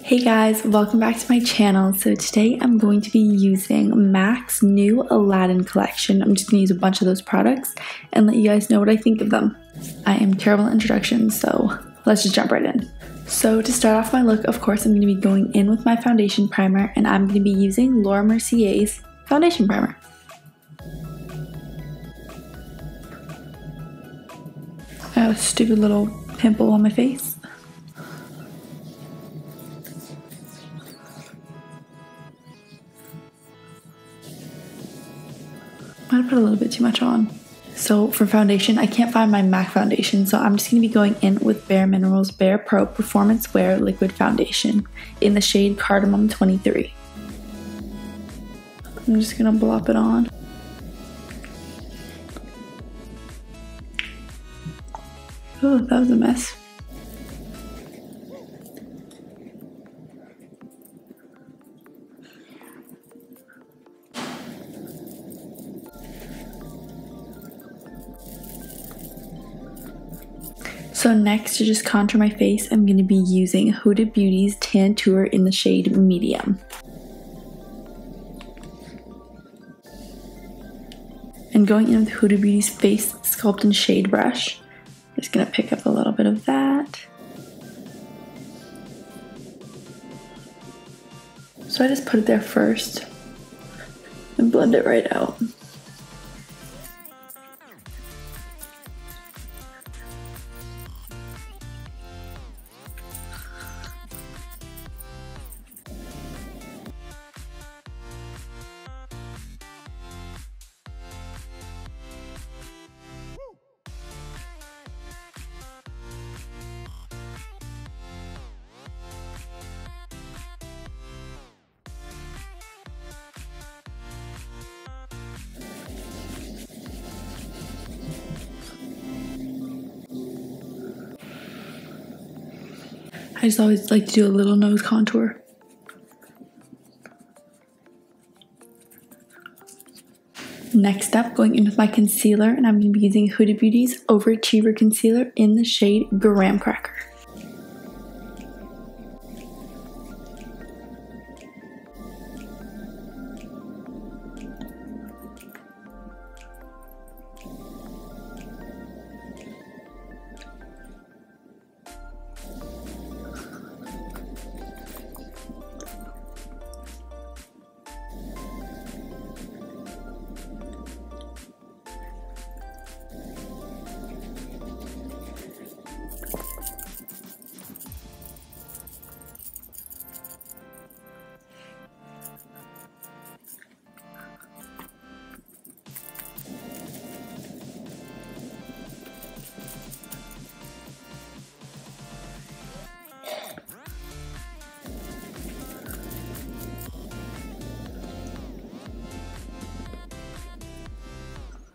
Hey guys, welcome back to my channel. So today I'm going to be using MAC's new Aladdin collection. I'm just going to use a bunch of those products and let you guys know what I think of them. I am terrible at introductions, so let's just jump right in. So to start off my look, of course, I'm going to be going in with my foundation primer, and I'm going to be using Laura Mercier's foundation primer. I have a stupid little pimple on my face. I'm gonna put a little bit too much on. So for foundation, I can't find my MAC foundation, so I'm just gonna be going in with Bare Minerals Bare Pro Performance Wear Liquid Foundation in the shade Cardamom 23. I'm just gonna blop it on. Oh, that was a mess. So next, to just contour my face, I'm going to be using Huda Beauty's Tantour in the shade Medium. And going in with Huda Beauty's Face Sculpt and Shade Brush, I'm just going to pick up a little bit of that. So I just put it there first and blend it right out. I just always like to do a little nose contour. Next up, going in with my concealer, and I'm going to be using Huda Beauty's Overachiever Concealer in the shade Graham Cracker.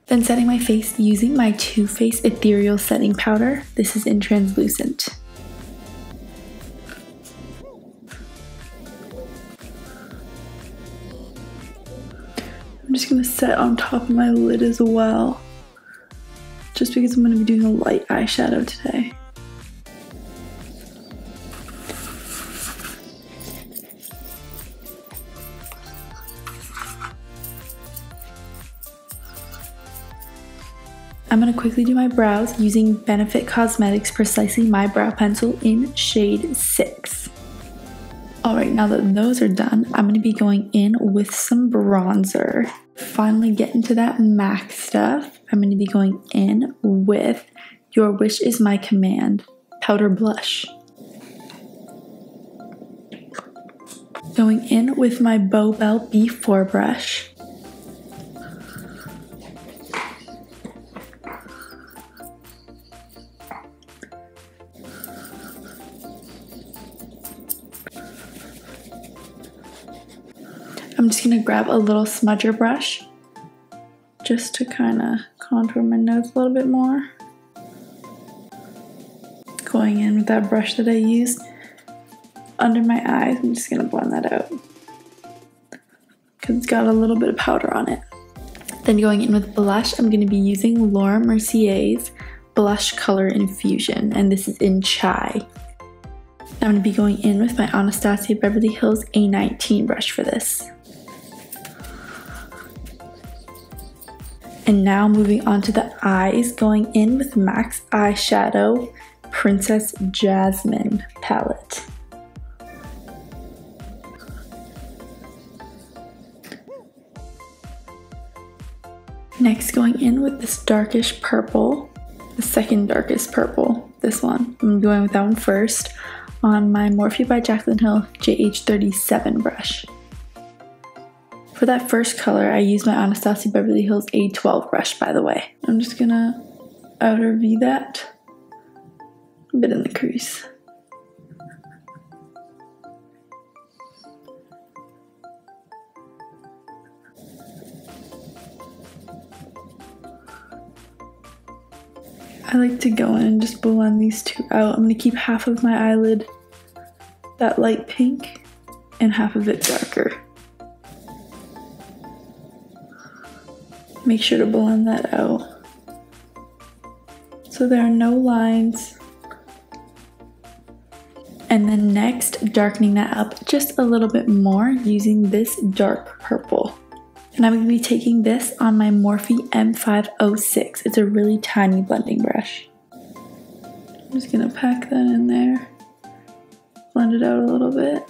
Then setting my face using my Too Faced Ethereal Setting Powder. This is in Translucent. I'm just going to set on top of my lid as well, just because I'm going to be doing a light eyeshadow today. I'm going to quickly do my brows using Benefit Cosmetics Precisely My Brow Pencil in shade 6. Alright, now that those are done, I'm going to be going in with some bronzer. Finally getting to that MAC stuff, I'm going to be going in with Your Wish Is My Command Powder Blush. Going in with my Bow Bell B4 brush. I'm just going to grab a little smudger brush just to kind of contour my nose a little bit more. Going in with that brush that I used under my eyes, I'm just going to blend that out because it's got a little bit of powder on it. Then going in with blush, I'm going to be using Laura Mercier's Blush Color Infusion, and this is in Chai. I'm going to be going in with my Anastasia Beverly Hills A19 brush for this. And now moving on to the eyes, going in with MAC's Eyeshadow Princess Jasmine palette. Next, going in with this darkish purple, the second darkest purple, this one. I'm going with that one first on my Morphe by Jaclyn Hill JH37 brush. For that first color, I used my Anastasia Beverly Hills A12 brush, by the way. I'm just gonna outer V that a bit in the crease. I like to go in and just blend these two out. I'm gonna keep half of my eyelid that light pink and half of it darker. Make sure to blend that out so there are no lines. And then next, darkening that up just a little bit more using this dark purple. And I'm going to be taking this on my Morphe M506. It's a really tiny blending brush. I'm just going to pack that in there, blend it out a little bit.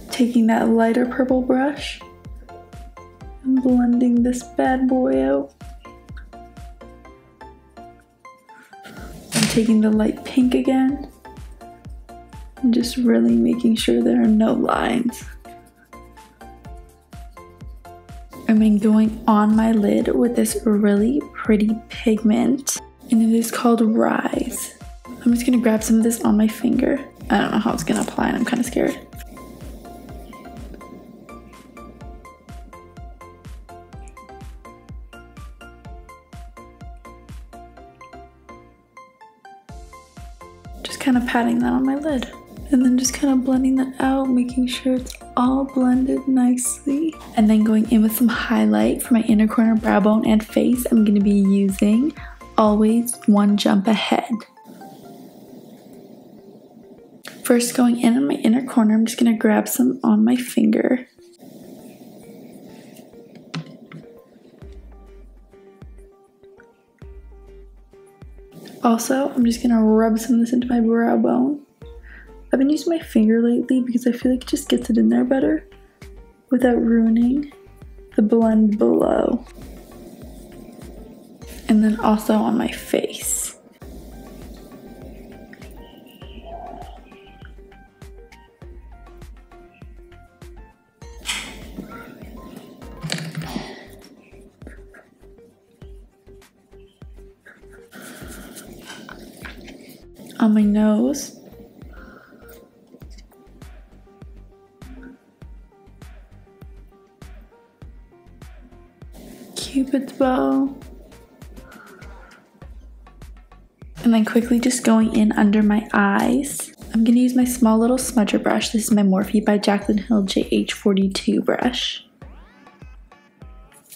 Taking that lighter purple brush and blending this bad boy out. I'm taking the light pink again and just really making sure there are no lines. And then going on my lid with this really pretty pigment, and it is called Rise. I'm just gonna grab some of this on my finger. I don't know how it's gonna apply and I'm kind of scared. Just kind of patting that on my lid. And then just kind of blending that out, making sure it's all blended nicely. And then going in with some highlight for my inner corner, brow bone, and face, I'm going to be using Always One Jump Ahead. First, going in on my inner corner, I'm just going to grab some on my finger. Also, I'm just gonna rub some of this into my brow bone. I've been using my finger lately because I feel like it just gets it in there better without ruining the blend below. And then also on my face. On my nose. Cupid's bow. And then quickly just going in under my eyes. I'm going to use my small little smudger brush. This is my Morphe by Jaclyn Hill JH42 brush.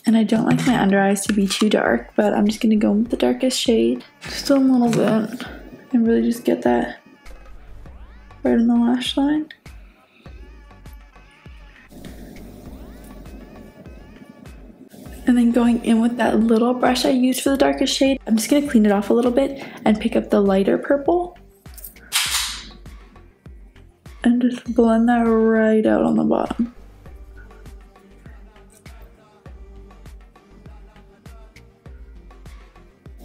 And I don't like my under eyes to be too dark, but I'm just going to go with the darkest shade. Just a little bit. And really just get that right in the lash line. And then going in with that little brush I used for the darkest shade, I'm just going to clean it off a little bit and pick up the lighter purple. And just blend that right out on the bottom.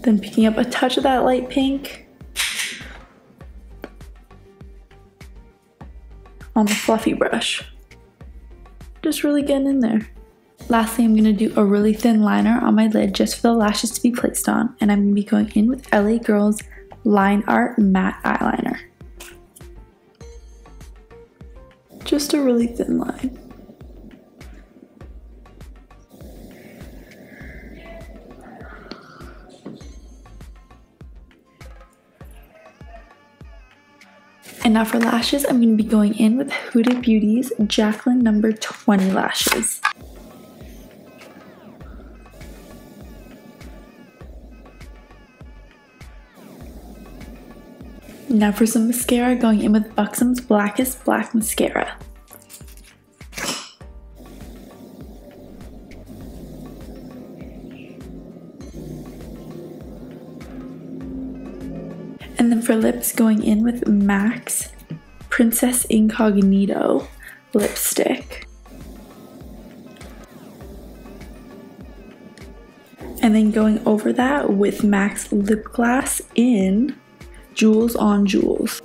Then picking up a touch of that light pink on the fluffy brush. Just really getting in there. Lastly, I'm going to do a really thin liner on my lid just for the lashes to be placed on, and I'm going to be going in with LA Girl's Line Art Matte Eyeliner. Just a really thin line. And now for lashes, I'm going to be going in with Huda Beauty's Jaclyn number 20 lashes. Now for some mascara, going in with Buxom's Blackest Black Mascara. And then for lips, going in with MAC's Princess Incognito lipstick. And then going over that with MAC's lip gloss in Jewels on Jewels.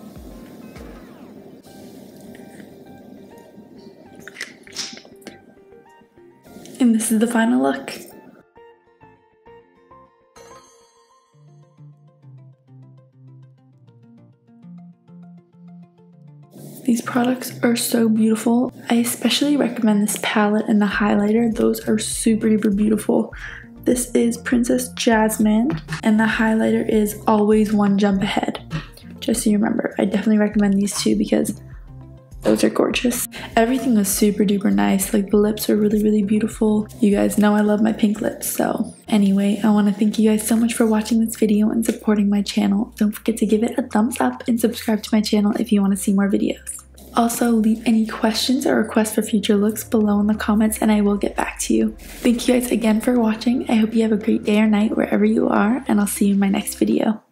And this is the final look. These products are so beautiful. I especially recommend this palette and the highlighter. Those are super duper beautiful. This is Princess Jasmine, and the highlighter is Always One Jump Ahead. Just so you remember, I definitely recommend these two because those are gorgeous. Everything was super duper nice. Like, the lips are really, really beautiful. You guys know I love my pink lips. So anyway, I want to thank you guys so much for watching this video and supporting my channel. Don't forget to give it a thumbs up and subscribe to my channel if you want to see more videos. Also, leave any questions or requests for future looks below in the comments and I will get back to you. Thank you guys again for watching. I hope you have a great day or night wherever you are, and I'll see you in my next video.